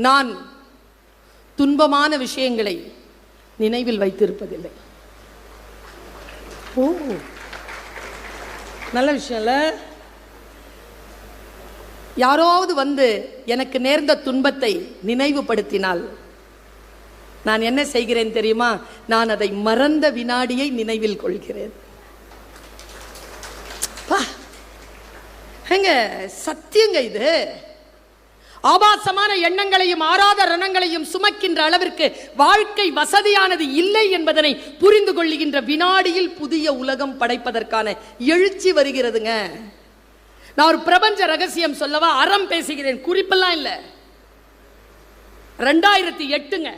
நான் துன்பமான விஷயங்களை நினைவில் வைத்திருப்பதில்லை. ஓ, நல்ல விஷயம்ல. யாராவது வந்து எனக்கு நேர்ந்த துன்பத்தை நினைவுபடுத்தினால் நான் என்ன செய்கிறேன் தெரியுமா? நான் அதை மறந்த வினாடியை நினைவில் கொள்கிறேன். சத்தியங்க இது. ஆபாசமான எண்ணங்களையும் ஆறாத ரணங்களையும் சுமக்கின்ற அளவிற்கு வாழ்க்கை வசதியானது இல்லை என்பதனை புரிந்து கொள்ளுகின்ற வினாடியில் புதிய உலகம் படைப்பதற்கான எழுச்சி வருகிறதுங்க. நான் ஒரு பிரபஞ்ச ரகசியம் சொல்லவா? அறம் பேசுகிறேன், குறிப்பெல்லாம் இல்லை. 2008ங்க.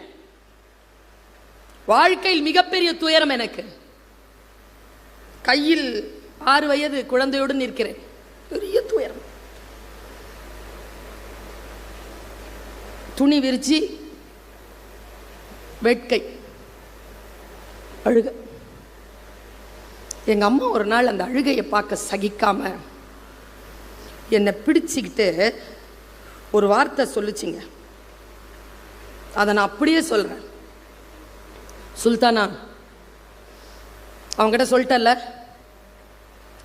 வாழ்க்கையில் மிகப்பெரிய துயரம் எனக்கு. கையில் 6 வயது குழந்தையோடு நிற்கிறேன். பெரிய துயரம். துணி விரிச்சி வேட்கை, அழுக. எங்க அம்மா ஒரு நாள் அந்த அழுகையை பார்க்க சகிக்காம என்னை பிடிச்சிக்கிட்டு ஒரு வார்த்தை சொல்லுச்சிங்க. அதை நான் அப்படியே சொல்றேன். சுல்தானா, அவங்ககிட்ட சொல்லிட்டல்ல,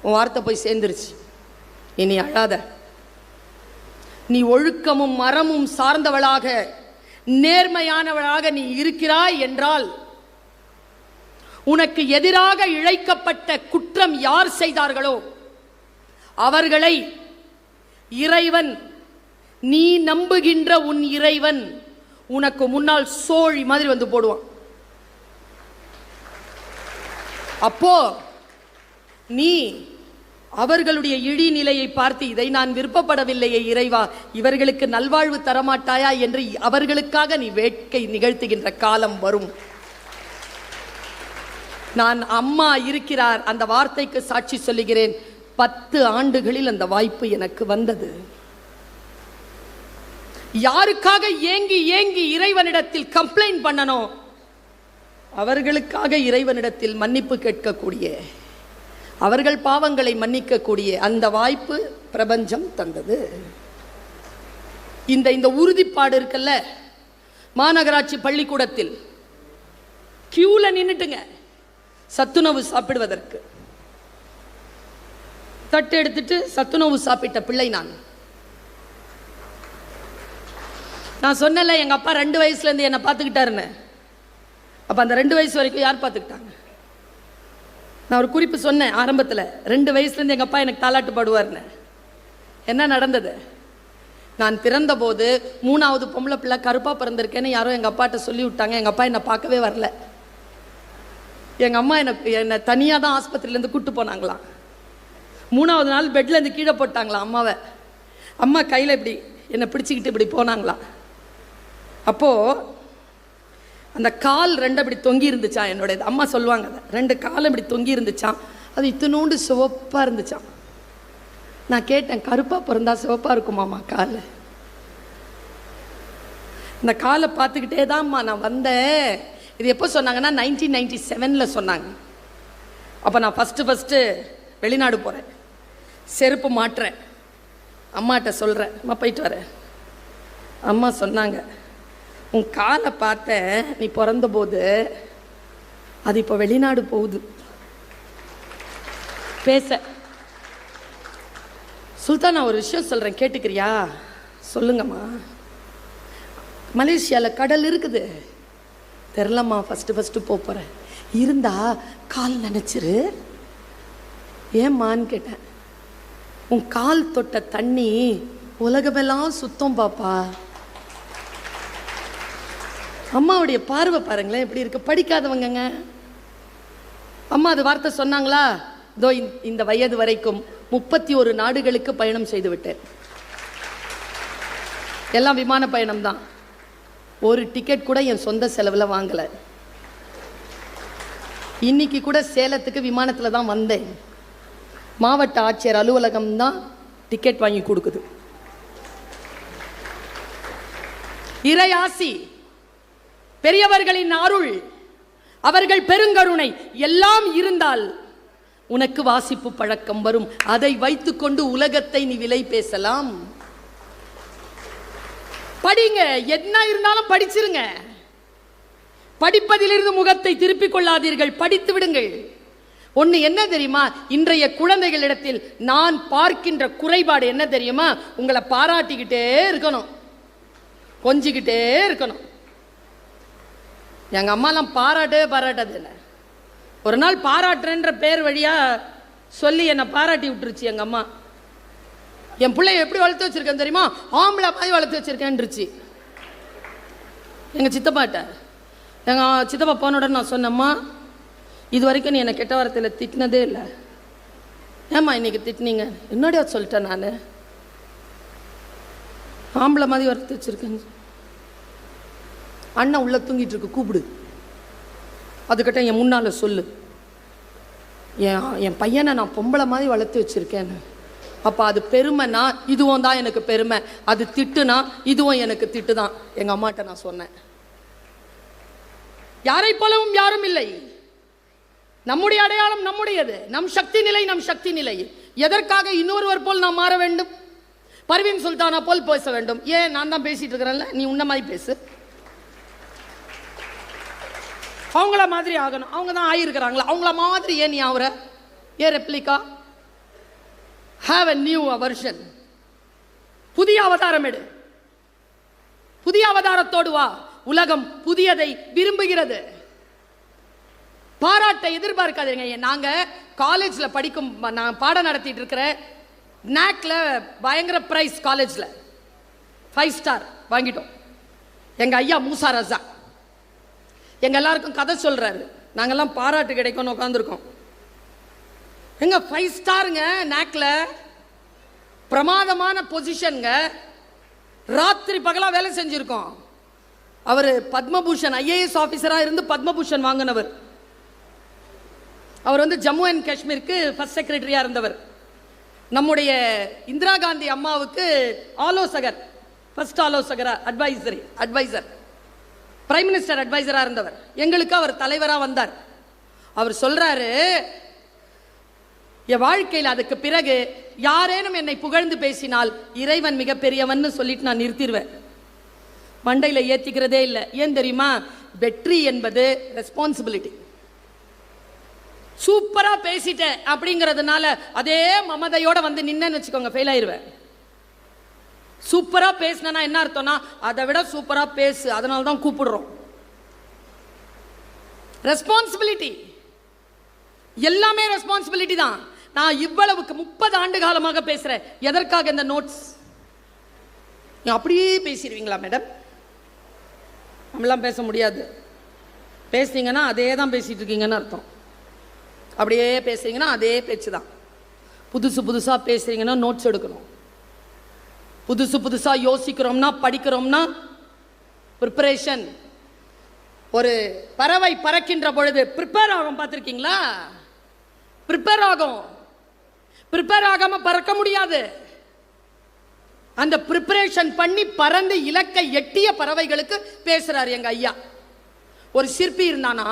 உன் வார்த்தை போய் சேர்ந்துருச்சு, இனி அழாத. நீ ஒழுக்கமும் மரமும் சார்ந்தவளாக நேர்மையானவளாக நீ இருக்கிறாய் என்றால் உனக்கு எதிராக இழைக்கப்பட்ட குற்றம் யார் செய்தார்களோ அவர்களை இறைவன், நீ நம்புகின்ற உன் இறைவன் உனக்கு முன்னால் சோழி மாதிரி வந்து போடுவான். அப்போ நீ அவர்களுடைய இழிநிலையை பார்த்து, இதை நான் விருப்பப்படவில்லையே இறைவா, இவர்களுக்கு நல்வாழ்வு தரமாட்டாயா என்று அவர்களுக்காக நீ வேட்கை நிகழ்த்துகின்ற காலம் வரும். நான் அம்மா இருக்கிறார் அந்த வார்த்தைக்கு சாட்சி சொல்லுகிறேன். 10 ஆண்டுகளில் அந்த வாய்ப்பு எனக்கு வந்தது. யாருக்காக ஏங்கி ஏங்கி இறைவனிடத்தில் கம்ப்ளைண்ட் பண்ணணும், அவர்களுக்காக இறைவனிடத்தில் மன்னிப்பு கேட்கக்கூடிய, அவர்கள் பாவங்களை மன்னிக்கக்கூடிய அந்த வாய்ப்பு பிரபஞ்சம் தந்தது. இந்த உறுதிப்பாடு இருக்குல்ல, மாநகராட்சி பள்ளிக்கூடத்தில் கியூல நின்னுட்டுங்க சத்துணவு சாப்பிடுவதற்கு. தட்டு எடுத்துட்டு சத்துணவு சாப்பிட்ட பிள்ளை நான் சொன்னல, எங்க அப்பா 2 வயசுல இருந்து என்னை பார்த்துக்கிட்டாருன்னு. அப்ப அந்த 2 வயசு வரைக்கும் யார் பார்த்துக்கிட்டாங்க? நான் ஒரு குறிப்பு சொன்னேன் ஆரம்பத்தில், 2 வயசுலேருந்து எங்கள் அப்பா எனக்கு தாலாட்டு பாடுவார்னு. என்ன நடந்தது? நான் பிறந்த போது 3வது பொம்பளை பிள்ளை கருப்பாக பிறந்திருக்கேன்னு யாரோ எங்கள் அப்பாட்ட சொல்லி விட்டாங்க. எங்கள் அப்பா என்னை பார்க்கவே வரல. எங்கள் அம்மா என்னை தனியாக தான் ஆஸ்பத்திரியிலேருந்து கூப்பிட்டு போனாங்களாம். 3வது நாள் பெட்லேருந்து கீழே போட்டாங்களாம் அம்மாவை. அம்மா கையில் இப்படி என்னை பிடிச்சிக்கிட்டு இப்படி போனாங்களாம். அப்போது அந்த கால் 2 அப்படி தொங்கி இருந்துச்சான் என்னோட. அம்மா சொல்லுவாங்க, அதை 2 காலம் இப்படி தொங்கி இருந்துச்சான். அது இத்தினோண்டு சிவப்பாக இருந்துச்சான். நான் கேட்டேன், கருப்பாக பிறந்தா சிவப்பாக இருக்குமாம்மா கால்? இந்த காலை பார்த்துக்கிட்டே தான்ம்மா நான் வந்தேன். இது எப்போ சொன்னாங்கன்னா 1997 சொன்னாங்க. அப்போ நான் ஃபஸ்ட்டு வெளிநாடு போகிறேன், செருப்பு மாட்டுறேன், அம்மாட்ட சொல்கிறேன், அம்மா போயிட்டு வரேன். அம்மா சொன்னாங்க, உன் காலை பார்த்த, நீ பிறந்த போது அது இப்போ வெளிநாடு போகுது பேச. சுல்தான், நான் ஒரு விஷயம் சொல்கிறேன், கேட்டுக்கிறியா? சொல்லுங்கம்மா. மலேசியாவில் கடல் இருக்குது. தெரிலம்மா, ஃபஸ்ட்டு போகிறேன். இருந்தா கால் நினச்சிரு. ஏம்மான்னு கேட்டேன். உன் கால் தொட்ட தண்ணி உலகமெல்லாம் சுத்தம் பாப்பா. அம்மாவுடைய பார்வை பாருங்களேன் எப்படி இருக்கு. படிக்காதவங்க அம்மா அது வார்த்தை சொன்னாங்களா? இதோ இந்த வயது வரைக்கும் 31 நாடுகளுக்கு பயணம் செய்து விட்டேன். எல்லாம் விமான பயணம் தான். ஒரு டிக்கெட் கூட என் சொந்த செலவில் வாங்கலை. இன்னைக்கு கூட சேலத்துக்கு விமானத்தில் தான் வந்தேன். மாவட்ட ஆட்சியர் அலுவலகம் தான் டிக்கெட் வாங்கி கொடுக்குது. இறை ஆசி, பெரியவர்களின் அருள், அவர்கள் பெருங்கருணை எல்லாம் இருந்தால் உனக்கு வாசிப்பு பழக்கம் வரும். அதை வைத்துக்கொண்டு உலகத்தை நீ விலை பேசலாம். படிங்க, என்ன இருந்தாலும் படிச்சிருங்க. படிப்பதிலிருந்து முகத்தை திருப்பிக் கொள்ளாதீர்கள், படித்து விடுங்கள். ஒன்று என்ன தெரியுமா, இன்றைய குழந்தைகளிடத்தில் நான் பார்க்கின்ற குறைபாடு என்ன தெரியுமா, உங்களை பாராட்டிக்கிட்டே இருக்கணும், கொஞ்சிக்கிட்டே இருக்கணும். எங்கள் அம்மாலாம் பாராட்டது இல்லை. ஒரு நாள் பாராட்டுறேன்ற பேர் வழியா சொல்லி என்னை பாராட்டி விட்டுருச்சு எங்கள் அம்மா. என் பிள்ளைய எப்படி வளர்த்து வச்சிருக்கேன் தெரியுமா, ஆம்பளை மாதிரி வளர்த்து வச்சிருக்கேன்ருச்சு எங்கள் சித்தப்பாட்ட. எங்கள் சித்தப்பா போன உடனே நான் சொன்னேம்மா, இது வரைக்கும் நீ என்னை கெட்ட வார்த்தையில் திட்டினதே இல்லை, ஏம்மா இன்னைக்கு திட்டினீங்க? என்னடியா சொல்லிட்டேன் நான், ஆம்பளை மாதிரி வளர்த்து வச்சிருக்கேன். அண்ணன் உள்ள தூங்கிட்டு இருக்கு, கூப்பிடு, அதுக்கிட்ட என் முன்னால் சொல்லு, என் பையனை நான் பொம்பளை மாதிரி வளர்த்து வச்சிருக்கேன்னு. அப்போ அது பெருமைனா இதுவும் தான் எனக்கு பெருமை, அது திட்டுனா இதுவும் எனக்கு திட்டு தான். எங்கள் அம்மாட்ட நான் சொன்னேன். யாரை போலவும் யாரும் இல்லை. நம்முடைய அடையாளம் நம்முடையது, நம் சக்தி நிலை நம் சக்தி நிலை. எதற்காக இன்னொருவர் போல் நாம் மாற வேண்டும்? பர்வீன் சுல்தானா போல் பேச வேண்டும்? ஏன், நான் தான் பேசிட்டு இருக்கிறேன்ல, நீ உன்ன மாதிரி பேசு. அவங்கள மாதிரி ஆகணும், அவங்க தான் ஆகியிருக்கிறாங்களா, அவங்கள மாதிரி ஏன் நீ ஆகுற? A replica, have a new version. புதிய அவதாரம் எடு, புதிய அவதாரத்தோடு வா. உலகம் புதியதை விரும்புகிறது. பாராட்டை எதிர்பார்க்காதீங்க. நாங்க காலேஜ்ல படிக்கும், நான் பாடம் நடத்திட்டு இருக்கிறேன். நாக்ல பயங்கர பிரைஸ், காலேஜ்ல 5 ஸ்டார் வாங்கிட்டோம். எங்க ஐயா மூசா ரஸா எங்க எல்லாருக்கும் கதை சொல்றாரு. நாங்கெல்லாம் பாராட்டு கிடைக்கும்னு உட்காந்துருக்கோம். எங்க 5 ஸ்டாருங்க, நாக்ல பிரமாதமான பொசிஷனுங்க, ராத்திரி பகலா வேலை செஞ்சிருக்கோம். அவர் பத்மபூஷன் ஐஏஎஸ் ஆஃபீஸரா இருந்து பத்மபூஷன் வாங்கினவர். அவர் வந்து ஜம்மு அண்ட் காஷ்மீருக்கு ஃபர்ஸ்ட் செக்ரட்டரியா இருந்தவர். நம்முடைய இந்திரா காந்தி அம்மாவுக்கு ஆலோசகர், ஃபர்ஸ்ட் ஆலோசகரா, அட்வைசர், பிரைம் மினிஸ்டர் அட்வைசரா இருந்தவர். எங்களுக்கு அவர் தலைவரா வந்தார். அவர் சொல்றாரு, என் வாழ்க்கையில் அதுக்கு பிறகு யாரேனும் என்னை புகழ்ந்து பேசினால் இறைவன் மிக பெரியவன் சொல்லிட்டு நான் நிறுத்திடுவேன், மண்டையில ஏத்திக்கிறதே இல்லை. ஏன் தெரியுமா, வெற்றி என்பது ரெஸ்பான்சிபிலிட்டி. சூப்பரா பேசிட்டேன் அப்படிங்கிறதுனால அதே மமதையோட வந்து நின்னு வச்சுக்கோங்க, ஃபெயில் ஆயிருவேன். சூப்பரா பேசினா என்ன அர்த்தம்னா, அதை விட சூப்பரா பேசு, அதனால தான் கூப்பிடுறோம். ரெஸ்பான்சிபிலிட்டி, எல்லாமே ரெஸ்பான்சிபிலிட்டி தான். நான் இவ்வளவுக்கு 30 ஆண்டு காலமாக பேசுறேன். எதற்காக இந்த நோட்ஸ்? அப்படியே பேசிடுவீங்களா மேடம்? நம்மளாம் பேச முடியாது. பேசுனீங்கன்னா அதே தான் பேசிட்டு இருக்கீங்கன்னு அர்த்தம். அப்படியே பேசுறீங்கன்னா அதே பேச்சு தான். புதுசா பேசுறீங்கன்னா நோட்ஸ் எடுக்கணும். புதுசா யோசிக்கிறோம்னா, படிக்கிறோம்னா ப்ரிப்பரேஷன். ஒரு பறவை பறக்கின்ற பொழுது ப்ரிப்பேர் ஆகும், பார்த்துருக்கீங்களா? ப்ரிப்பேர் ஆகாம பறக்க முடியாது. அந்த ப்ரிப்பரேஷன் பண்ணி பறந்து இலக்கை எட்டிய பறவைகளுக்கு பேசுறாரு எங்க ஐயா. ஒரு சிற்பி இருந்தானா,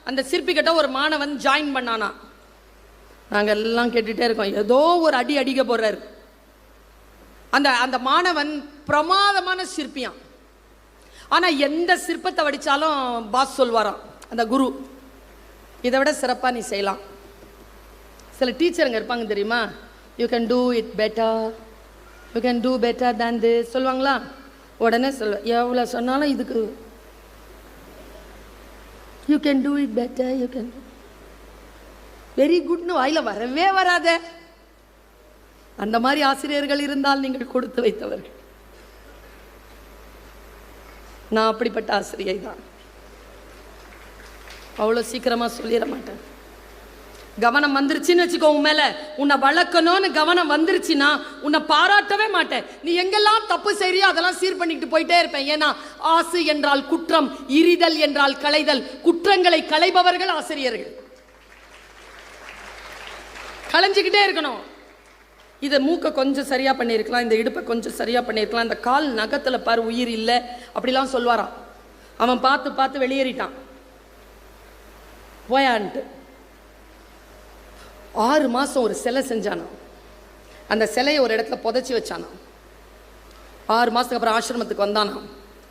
அந்த சிற்பி கிட்ட ஒரு மாணவன் ஜாயின் பண்ணானா. நாங்க எல்லாம் கேட்டுட்டே இருக்கோம், ஏதோ ஒரு அடிக்க போறாரு. அந்த மாணவன் பிரமாதமான சிற்பியான். ஆனா எந்த சிற்பத்தை வடிச்சாலும் பாஸ் சொல்வாராம் அந்த குரு, இதை விட சிறப்பா நீ செய்யலாம். சில டீச்சருங்க இருப்பாங்க தெரியுமா, you can do it better, you can do better than this சொல்லுவாங்களா. உடனே சொல்ல, எவ்வளோ சொன்னாலும் இதுக்கு you can do it better, you can very குட்னு வாயில வரவே வராத. அந்த மாதிரி ஆசிரியர்கள் இருந்தால் நீங்கள் கொடுத்து வைத்தவர்கள். நான் அப்படிப்பட்ட ஆசிரியை தான். அவ்வளோ சீக்கிரமா சொல்லிட மாட்டேன். கவனம் வந்துருச்சுன்னு வச்சுக்கோ, உன் மேல உன்னை வளர்க்கணும்னு கவனம் வந்துருச்சுன்னா உன்னை பாராட்டவே மாட்டேன். நீ எங்கெல்லாம் தப்பு செய்றியோ அதெல்லாம் சீர் பண்ணிட்டு போயிட்டே இருப்பேன். ஏன்னா ஆசை என்றால் குற்றம், இரிதல் என்றால் களைதல். குற்றங்களை களைபவர்கள் ஆசிரியர்கள். களைஞ்சிக்கிட்டே இருக்கணும். இதை மூக்கை கொஞ்சம் சரியா பண்ணியிருக்கலாம், இந்த இடுப்பை கொஞ்சம் சரியா பண்ணியிருக்கலாம், இந்த கால் நகத்துல பாரு உயிர் இல்லை அப்படிலாம் சொல்வாராம். அவன் பார்த்து வெளியேறிட்டான் போயான்ட்டு. 6 மாசம் ஒரு சிலை செஞ்சானா. அந்த சிலையை ஒரு இடத்துல புதைச்சி வச்சானா. 6 மாதத்துக்கு அப்புறம் ஆசிரமத்துக்கு வந்தானா.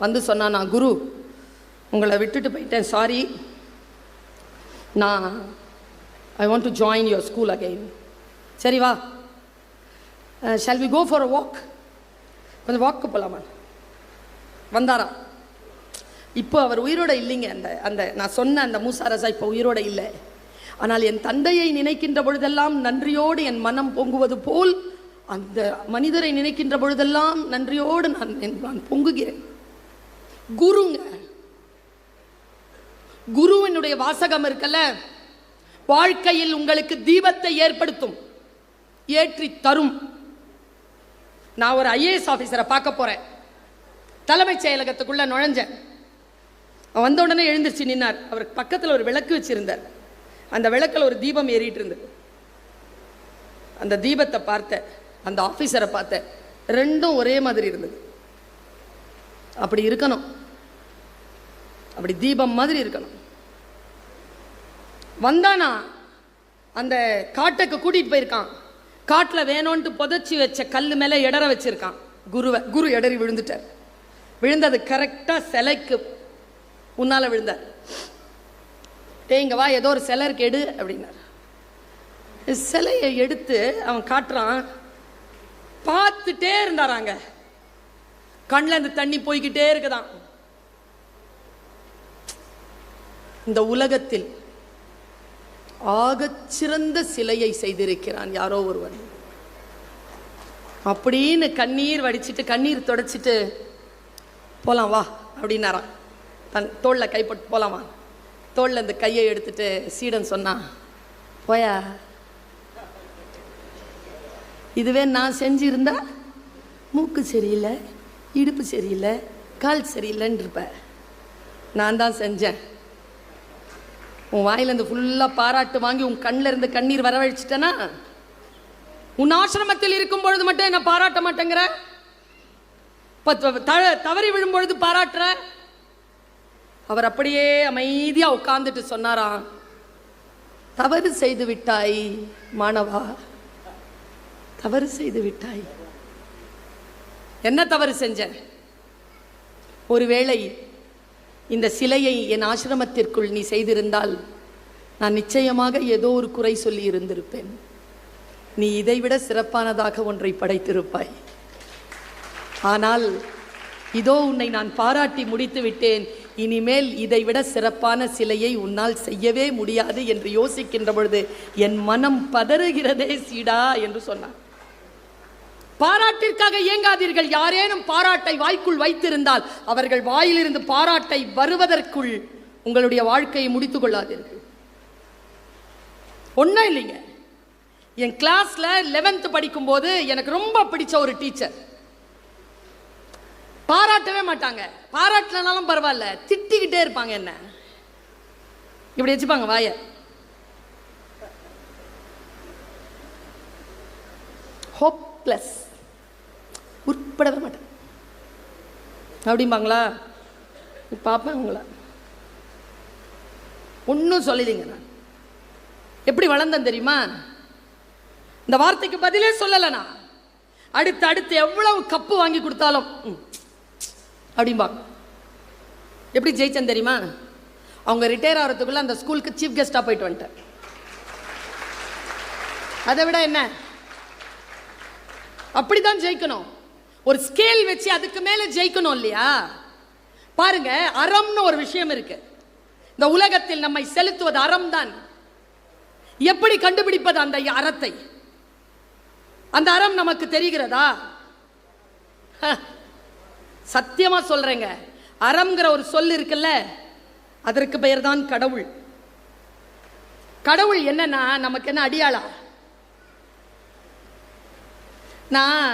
வந்து சொன்னானா, குரு உங்களை விட்டுட்டு போயிட்டேன், சாரி, நான் I want to join your school again. சரி வா, shall we go for a walk, கொஞ்சம் வாக்கு போகலாமா. வந்தாரா. இப்போ அவர் உயிரோட இல்லைங்க. அந்த அந்த நான் சொன்ன அந்த மூசாரசா இப்போ உயிரோட இல்லை. ஆனால் என் தந்தையை நினைக்கின்ற பொழுதெல்லாம் நன்றியோடு என் மனம் பொங்குவது போல் அந்த மனிதரை நினைக்கின்ற பொழுதெல்லாம் நன்றியோடு நான் பொங்குகிறேன். குருங்க, குருவினுடைய வாசகம் இருக்கல்ல, வாழ்க்கையில் உங்களுக்கு தீபத்தை ஏற்படுத்தும், ஏற்றி தரும். நான் ஒரு IAS ஆஃபீஸரை பார்க்க போறேன். தலைமைச் செயலகத்துக்குள்ள நுழைஞ்சேன். வந்த உடனே எழுந்திருச்சு நின்னார். அவருக்கு பக்கத்தில் ஒரு விளக்கு வச்சிருந்தார். அந்த விளக்கில் ஒரு தீபம் ஏறிட்டு இருந்தது. அந்த தீபத்தை பார்த்தேன், அந்த ஆஃபீஸரை பார்த்தேன், ரெண்டும் ஒரே மாதிரி இருந்தது. அப்படி இருக்கணும், அப்படி தீபம் மாதிரி இருக்கணும். வந்தானா, அந்த காட்டுக்கு கூட்டிட்டு போயிருக்கான். காட்டில் வேணும்ட்டு புதைச்சி வச்ச கல் மேலே இடற வச்சிருக்கான் குருவை. குரு இடறி விழுந்துட்டார். விழுந்தது கரெக்டாக சிலைக்கு முன்னால் விழுந்தார். இங்க வா, ஏதோ ஒரு சிலை இருக்கு எடு அப்படின்னார். சிலையை எடுத்து அவன் காட்டுறான். பார்த்துட்டே இருந்தாராங்க. கண்ணில் அந்த தண்ணி போய்கிட்டே இருக்குதான். இந்த உலகத்தில் ஆகச்சிறந்த சிலையை செய்திருக்கிறான் யாரோ ஒருவன் அப்படின்னு கண்ணீர் வடிச்சிட்டு கண்ணீர் தொடச்சிட்டு போலாம் வா அப்படின்னாரான். தன் தோளில் கைப்பட்டு போலாமா. தோளில் இந்த கையை எடுத்துட்டு சீடன் சொன்னான், போயா, இதுவே நான் செஞ்சிருந்தா மூக்கு சரியில்லை, இடுப்பு சரியில்லை, கால் சரியில்லைன்னு இருப்பேன். நான் தான் செஞ்சேன். உன் வாயிலேருந்து ஃபுல்லாக பாராட்டு வாங்கி உன் கண்ணில் இருந்து கண்ணீர் வரவழைச்சிட்டேன்னா, உன் ஆசிரமத்தில் இருக்கும் பொழுது மட்டும் என்ன பாராட்ட மாட்டேங்கிற, தவறி விழும்பொழுது பாராட்டுற. அவர் அப்படியே அமைதியா உட்கார்ந்துட்டு சொன்னாராம், தவறு செய்து விட்டாய் மாணவா, தவறு செய்து விட்டாய். என்ன தவறு செஞ்சேன்? ஒருவேளை இந்த சிலையை என் ஆசிரமத்திற்குள் நீ செய்திருந்தால் நான் நிச்சயமாக ஏதோ ஒரு குறை சொல்லி இருந்திருப்பேன். நீ இதைவிட சிறப்பானதாக ஒன்றை படைத்திருப்பாய். ஆனால் இதோ உன்னை நான் பாராட்டி முடித்து விட்டேன். இனிமேல் இதைவிட சிறப்பான சிலையை உன்னால் செய்யவே முடியாது என்று யோசிக்கின்ற பொழுது என் மனம் பதறுகிறதே சீடா என்று சொன்னார். பாராட்டிற்காக இயங்காதீர்கள். யாரேனும் பாராட்டை வாய்க்குள் வைத்திருந்தால் அவர்கள் வாயிலிருந்து பாராட்டை வருவதற்குள் உங்களுடைய வாழ்க்கையை முடித்துக் கொள்ளாதீர்கள். ஒன்றும் இல்லைங்க. என் கிளாஸ்ல 11th படிக்கும் போது எனக்கு ரொம்ப பிடிச்ச ஒரு டீச்சர். பாராட்டவே மாட்டாங்க, பாராட்டலனாலும் பரவாயில்ல, திட்டிக்கிட்டே இருப்பாங்க. என்ன இப்படி வச்சுப்பாங்க வாய. ஹோப்லெஸ், உட்படவே மாட்டேன் அப்படிம்பாங்களா. பார்ப்பேன் உங்களை, ஒன்றும் சொல்லலைங்க. நான் எப்படி வளர்ந்தேன் தெரியுமா? இந்த வார்த்தைக்கு பதிலே சொல்லலைனா அடுத்து அடுத்து எவ்வளவு கப்பு வாங்கி கொடுத்தாலும் அப்படிம்பாங்க. எப்படி ஜெயிச்சேன் தெரியுமா? அவங்க ரிட்டையர் ஆகிறதுக்குள்ள அந்த ஸ்கூலுக்கு சீஃப் கெஸ்டாக போயிட்டு வந்துட்டேன். அதை விட என்ன, அப்படிதான் ஜெயிக்கணும். ஒரு ஸ்கேல் வச்சு அதுக்கு மேல ஜெயிக்கணும் இல்லையா? பாருங்க, அறம்னு ஒரு விஷயம் இருக்கு. இந்த உலகத்தில் நம்மை செலுத்துவது அறம் தான். எப்படி கண்டுபிடிப்பது அந்த அறத்தை? அந்த அறம் நமக்கு தெரிகிறதா? சத்தியமா சொல்றேங்க, அறம்ங்கிற ஒரு சொல் இருக்குல்ல, அதற்கு பெயர் தான் கடவுள். கடவுள் என்னன்னா நமக்கு என்ன அடியாளா? நான்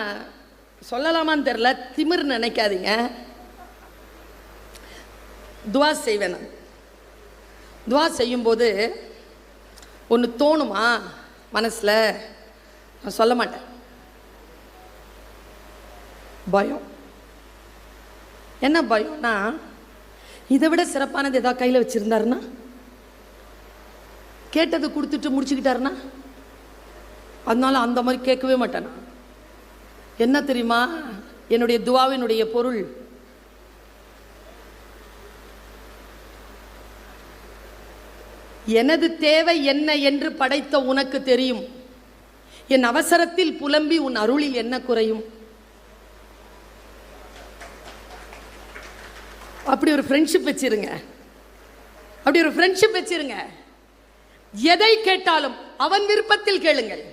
சொல்லலாமான்னு தெரியல, திமிர் நினைக்காதீங்க. துவா செய்வேன். நான் துவா செய்யும்போது ஒன்று தோணுமா மனசில், நான் சொல்ல மாட்டேன். பயம். என்ன பயம்னா, இதை விட சிறப்பானது ஏதாவது கையில் வச்சிருந்தாருன்னா, கேட்டது கொடுத்துட்டு முடிச்சுக்கிட்டாருன்னா, அதனால அந்த மாதிரி கேட்கவே மாட்டேன். என்ன தெரியுமா, என்னுடைய துவாவினுடைய பொருள், எனது தேவை என்ன என்று படைத்த உனக்கு தெரியும். என் அவசரத்தில் புலம்பி உன் அருளில் என்ன குறையும். அப்படி ஒரு ஃப்ரெண்ட்ஷிப் வச்சிருங்க. அப்படி ஒரு ஃப்ரெண்ட்ஷிப் வச்சிருங்க. எதை கேட்டாலும் அவன் விருப்பத்தில் கேளுங்கள்.